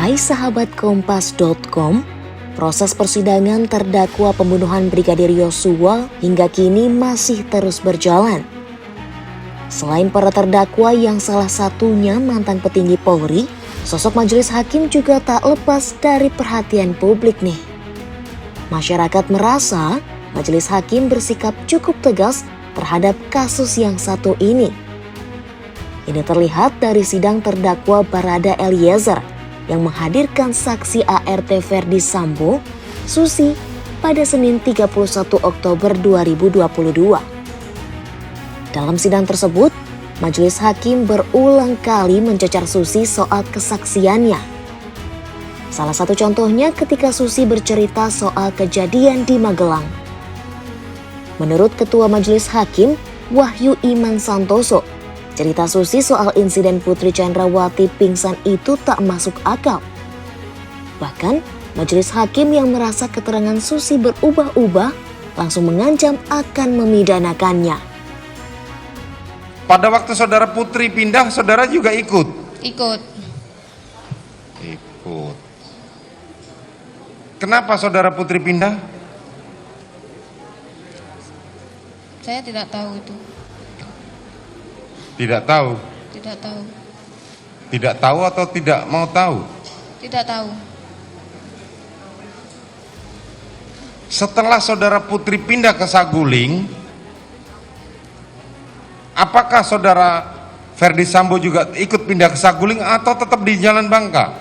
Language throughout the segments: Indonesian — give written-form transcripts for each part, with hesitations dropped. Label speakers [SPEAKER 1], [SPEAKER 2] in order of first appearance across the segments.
[SPEAKER 1] Hai sahabat Kompas.com, proses persidangan terdakwa pembunuhan Brigadir Yosua hingga kini masih terus berjalan. Selain para terdakwa yang salah satunya mantan petinggi Polri, sosok majelis hakim juga tak lepas dari perhatian publik nih. Masyarakat merasa majelis hakim bersikap cukup tegas terhadap kasus yang satu ini. Ini terlihat dari sidang terdakwa Barada Eliezer yang menghadirkan saksi ART Ferdi Sambo, Susi, pada Senin 31 Oktober 2022. Dalam sidang tersebut, majelis hakim berulang kali mencecar Susi soal kesaksiannya. Salah satu contohnya ketika Susi bercerita soal kejadian di Magelang. Menurut Ketua Majelis Hakim, Wahyu Iman Santoso, cerita Susi soal insiden Putri Chandrawati pingsan itu tak masuk akal. Bahkan, majelis hakim yang merasa keterangan Susi berubah-ubah langsung mengancam akan memidanakannya.
[SPEAKER 2] Pada waktu saudara Putri pindah, saudara juga ikut?
[SPEAKER 3] Ikut.
[SPEAKER 2] Kenapa saudara Putri pindah?
[SPEAKER 3] Saya tidak tahu itu.
[SPEAKER 2] Tidak tahu?
[SPEAKER 3] Tidak tahu.
[SPEAKER 2] Tidak tahu atau tidak mau tahu?
[SPEAKER 3] Tidak tahu.
[SPEAKER 2] Setelah saudara Putri pindah ke Saguling, apakah saudara Ferdi Sambo juga ikut pindah ke Saguling atau tetap di Jalan Bangka?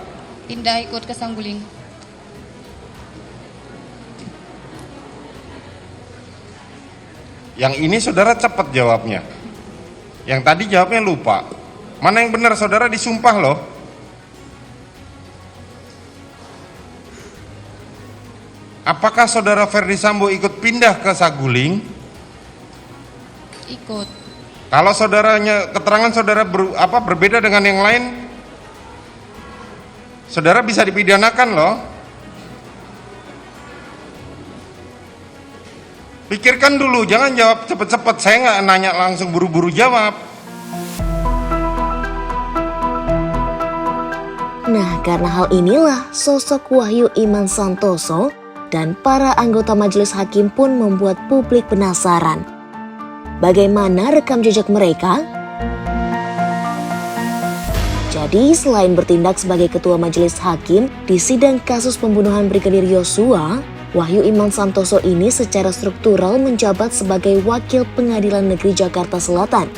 [SPEAKER 3] Pindah ikut ke Saguling.
[SPEAKER 2] Yang ini saudara cepat jawabnya. Yang tadi jawabnya lupa. Mana yang benar, saudara disumpah loh. Apakah saudara Ferdi Sambo ikut pindah ke Saguling?
[SPEAKER 3] Ikut.
[SPEAKER 2] Kalau saudaranya, keterangan saudara berbeda dengan yang lain, saudara bisa dipidanakan loh. Pikirkan dulu, jangan jawab cepet-cepet. Saya nggak nanya langsung buru-buru jawab.
[SPEAKER 1] Nah, karena hal inilah sosok Wahyu Iman Santoso dan para anggota majelis hakim pun membuat publik penasaran. Bagaimana rekam jejak mereka? Jadi, selain bertindak sebagai ketua majelis hakim di sidang kasus pembunuhan Brigadir Yosua, Wahyu Iman Santoso ini secara struktural menjabat sebagai Wakil Pengadilan Negeri Jakarta Selatan.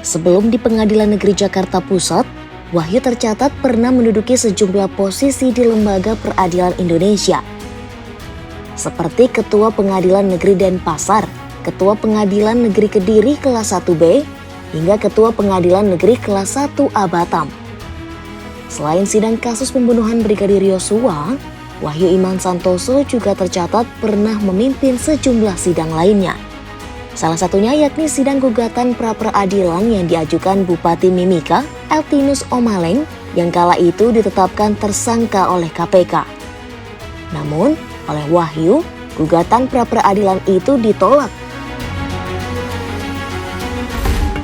[SPEAKER 1] Sebelum di Pengadilan Negeri Jakarta Pusat, Wahyu tercatat pernah menduduki sejumlah posisi di Lembaga Peradilan Indonesia, seperti Ketua Pengadilan Negeri Denpasar, Ketua Pengadilan Negeri Kediri kelas 1B, hingga Ketua Pengadilan Negeri kelas 1A Batam. Selain sidang kasus pembunuhan Brigadir Yosua, Wahyu Iman Santoso juga tercatat pernah memimpin sejumlah sidang lainnya. Salah satunya yakni sidang gugatan pra-peradilan yang diajukan Bupati Mimika, Eltinus Omaleng, yang kala itu ditetapkan tersangka oleh KPK. Namun, oleh Wahyu, gugatan pra-peradilan itu ditolak.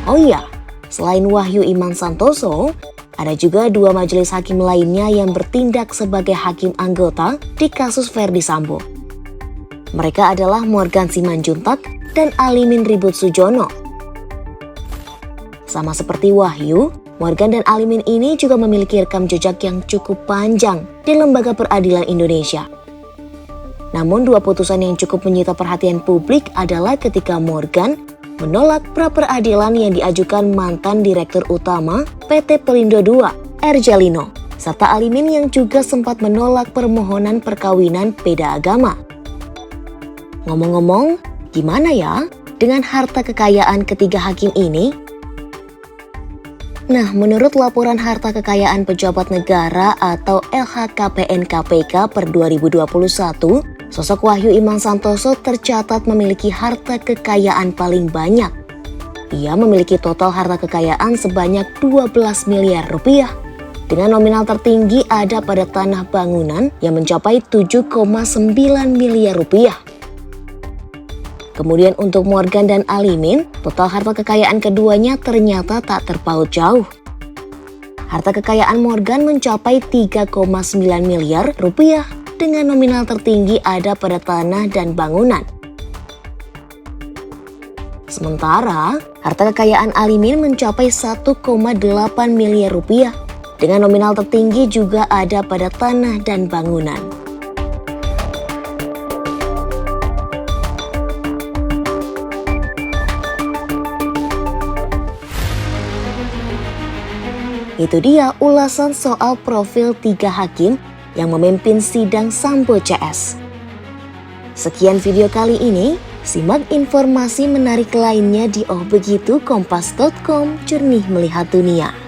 [SPEAKER 1] Oh iya, selain Wahyu Iman Santoso, ada juga dua majelis hakim lainnya yang bertindak sebagai hakim anggota di kasus Ferdi Sambo. Mereka adalah Morgan Simanjuntak dan Alimin Ribut Sujono. Sama seperti Wahyu, Morgan dan Alimin ini juga memiliki rekam jejak yang cukup panjang di Lembaga Peradilan Indonesia. Namun dua putusan yang cukup menyita perhatian publik adalah ketika Morgan menolak pra-peradilan yang diajukan mantan Direktur Utama PT Pelindo II, R. Jalino, serta Alimin yang juga sempat menolak permohonan perkawinan beda agama. Ngomong-ngomong, gimana ya dengan harta kekayaan ketiga hakim ini? Nah, menurut laporan harta kekayaan pejabat negara atau LHKPN KPK per 2021, sosok Wahyu Iman Santoso tercatat memiliki harta kekayaan paling banyak. Ia memiliki total harta kekayaan sebanyak 12 miliar rupiah. Dengan nominal tertinggi ada pada tanah bangunan yang mencapai 7,9 miliar rupiah. Kemudian untuk Morgan dan Alimin, total harta kekayaan keduanya ternyata tak terpaut jauh. Harta kekayaan Morgan mencapai 3,9 miliar rupiah dengan nominal tertinggi ada pada tanah dan bangunan. Sementara, harta kekayaan Alimin mencapai 1,8 miliar rupiah dengan nominal tertinggi juga ada pada tanah dan bangunan. Itu dia ulasan soal profil 3 hakim yang memimpin sidang Sambo CS. Sekian video kali ini, simak informasi menarik lainnya di Oh Begitu Kompas.com, jernih melihat dunia.